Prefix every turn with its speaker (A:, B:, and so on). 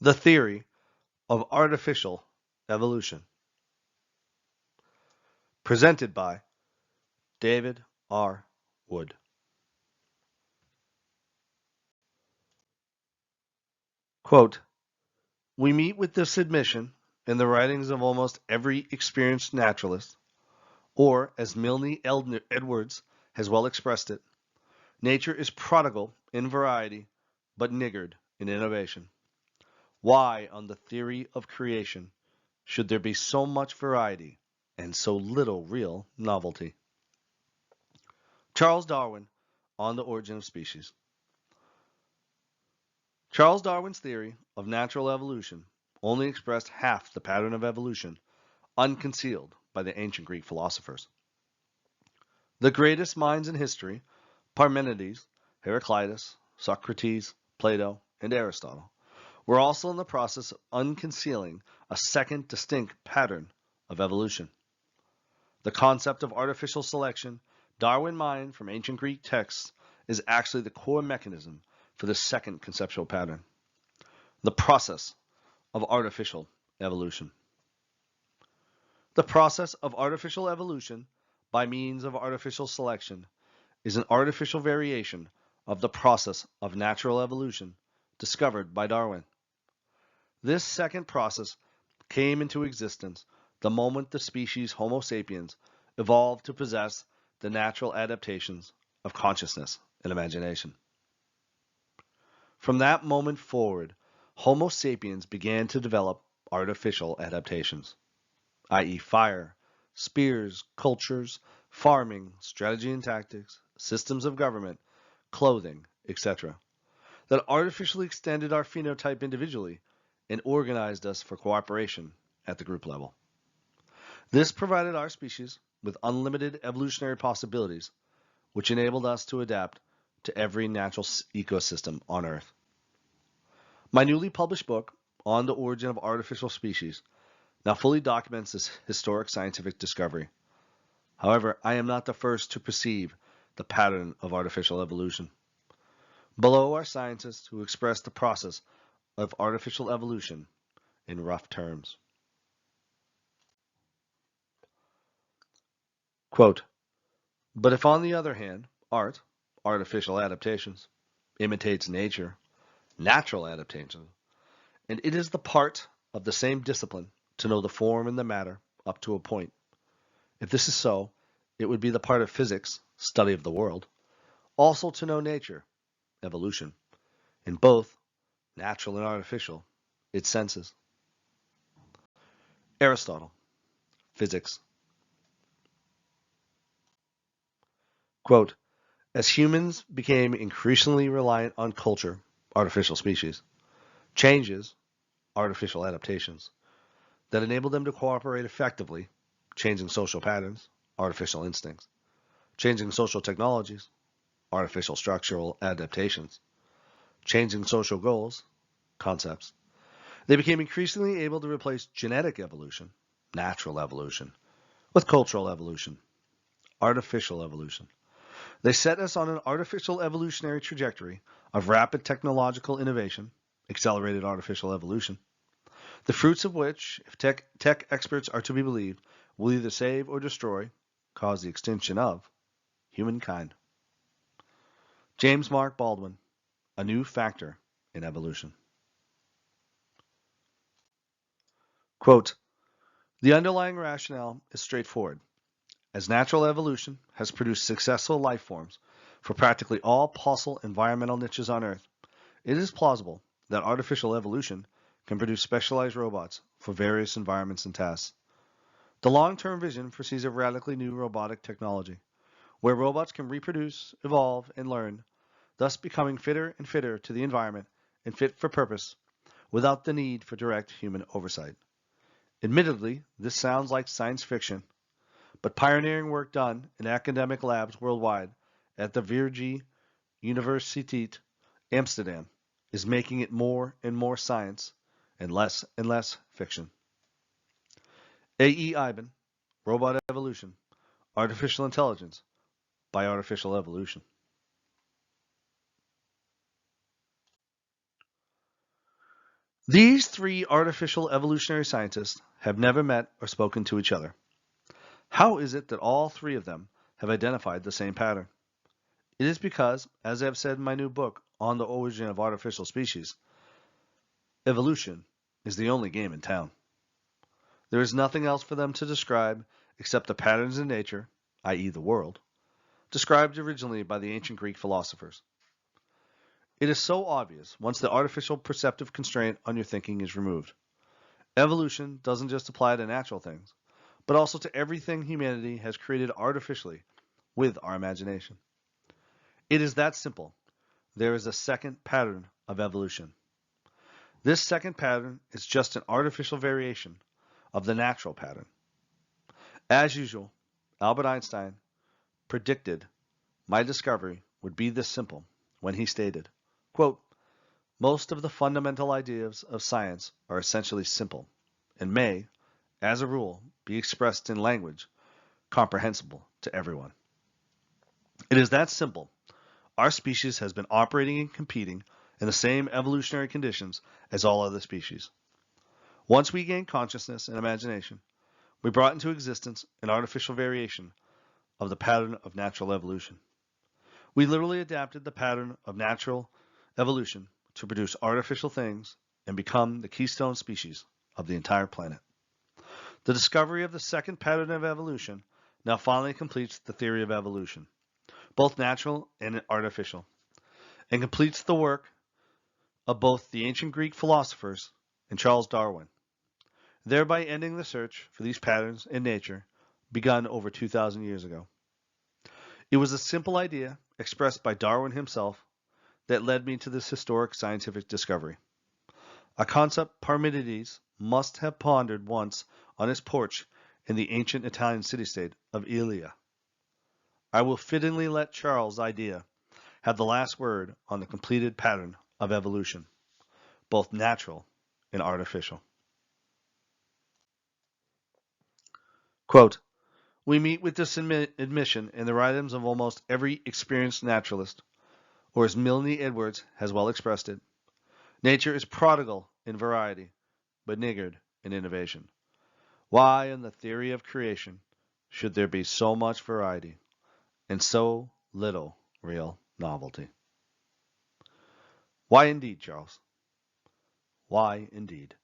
A: The theory of artificial evolution, presented by David R. Wood. Quote, we meet with this admission in the writings of almost every experienced naturalist, or, as Milne Edwards has well expressed it, nature is prodigal in variety, but niggard in innovation. Why, on the theory of creation, should there be so much variety and so little real novelty? Charles Darwin on the origin of species. Charles Darwin's theory of natural evolution only expressed half the pattern of evolution unconcealed by the ancient Greek philosophers. The greatest minds in history, Parmenides, Heraclitus, Socrates, Plato, and Aristotle, were also in the process of unconcealing a second distinct pattern of evolution. The concept of artificial selection, Darwin mined from ancient Greek texts, is actually the core mechanism for the second conceptual pattern, the process of artificial evolution. The process of artificial evolution by means of artificial selection is an artificial variation of the process of natural evolution discovered by Darwin. This second process came into existence the moment the species Homo sapiens evolved to possess the natural adaptations of consciousness and imagination. From that moment forward, Homo sapiens began to develop artificial adaptations, i.e. fire, spears, cultures, farming, strategy and tactics, systems of government, clothing, etc., that artificially extended our phenotype individually and organized us for cooperation at the group level. This provided our species with unlimited evolutionary possibilities, which enabled us to adapt to every natural ecosystem on Earth. My newly published book, On the Origin of Artificial Species, now fully documents this historic scientific discovery. However, I am not the first to perceive the pattern of artificial evolution. Below are scientists who express the process of artificial evolution in rough terms. Quote, but if on the other hand, art, artificial adaptations, imitates nature, natural adaptations, and it is the part of the same discipline to know the form and the matter up to a point. If this is so, it would be the part of physics, study of the world, also to know nature, evolution, in both natural and artificial, its senses. Aristotle, Physics. Quote, as humans became increasingly reliant on culture, artificial species, changes, artificial adaptations, that enabled them to cooperate effectively, changing social patterns, artificial instincts, changing social technologies, artificial structural adaptations, changing social goals, concepts. They became increasingly able to replace genetic evolution, natural evolution, with cultural evolution, artificial evolution. They set us on an artificial evolutionary trajectory of rapid technological innovation, accelerated artificial evolution, the fruits of which, if tech experts are to be believed, will either save or destroy, cause the extinction of, humankind. James Mark Baldwin, A New Factor in Evolution. Quote, the underlying rationale is straightforward. As natural evolution has produced successful life forms for practically all possible environmental niches on Earth, it is plausible that artificial evolution can produce specialized robots for various environments and tasks. The long-term vision foresees a radically new robotic technology, where robots can reproduce, evolve, and learn, thus becoming fitter and fitter to the environment and fit for purpose, without the need for direct human oversight. Admittedly, this sounds like science fiction, but pioneering work done in academic labs worldwide at the Vrije Universiteit Amsterdam is making it more and more science and less fiction. A.E. Iben, Robot Evolution, Artificial Intelligence by Artificial Evolution. These three artificial evolutionary scientists have never met or spoken to each other. How is it that all three of them have identified the same pattern? It is because, as I have said in my new book on the origin of artificial species, evolution is the only game in town. There is nothing else for them to describe except the patterns in nature, i.e. the world, described originally by the ancient Greek philosophers. It is so obvious once the artificial perceptive constraint on your thinking is removed. Evolution doesn't just apply to natural things, but also to everything humanity has created artificially with our imagination. It is that simple. There is a second pattern of evolution. This second pattern is just an artificial variation of the natural pattern. As usual, Albert Einstein predicted my discovery would be this simple when he stated, quote, "Most of the fundamental ideas of science are essentially simple and may, as a rule, be expressed in language comprehensible to everyone." It is that simple. Our species has been operating and competing in the same evolutionary conditions as all other species. Once we gained consciousness and imagination, we brought into existence an artificial variation of the pattern of natural evolution. We literally adapted the pattern of natural evolution to produce artificial things and become the keystone species of the entire planet. The discovery of the second pattern of evolution now finally completes the theory of evolution, both natural and artificial, and completes the work of both the ancient Greek philosophers and Charles Darwin, thereby ending the search for these patterns in nature begun over 2,000 years ago. It was a simple idea expressed by Darwin himself that led me to this historic scientific discovery. A concept Parmenides must have pondered once on his porch in the ancient Italian city-state of Ilia. I will fittingly let Charles' idea have the last word on the completed pattern of evolution, both natural and artificial. Quote, "We meet with this admission in the writings of almost every experienced naturalist, or as Milne Edwards has well expressed it, nature is prodigal in variety, but niggard in innovation. Why, in the theory of creation, should there be so much variety and so little real novelty?" Why indeed, Charles? Why indeed?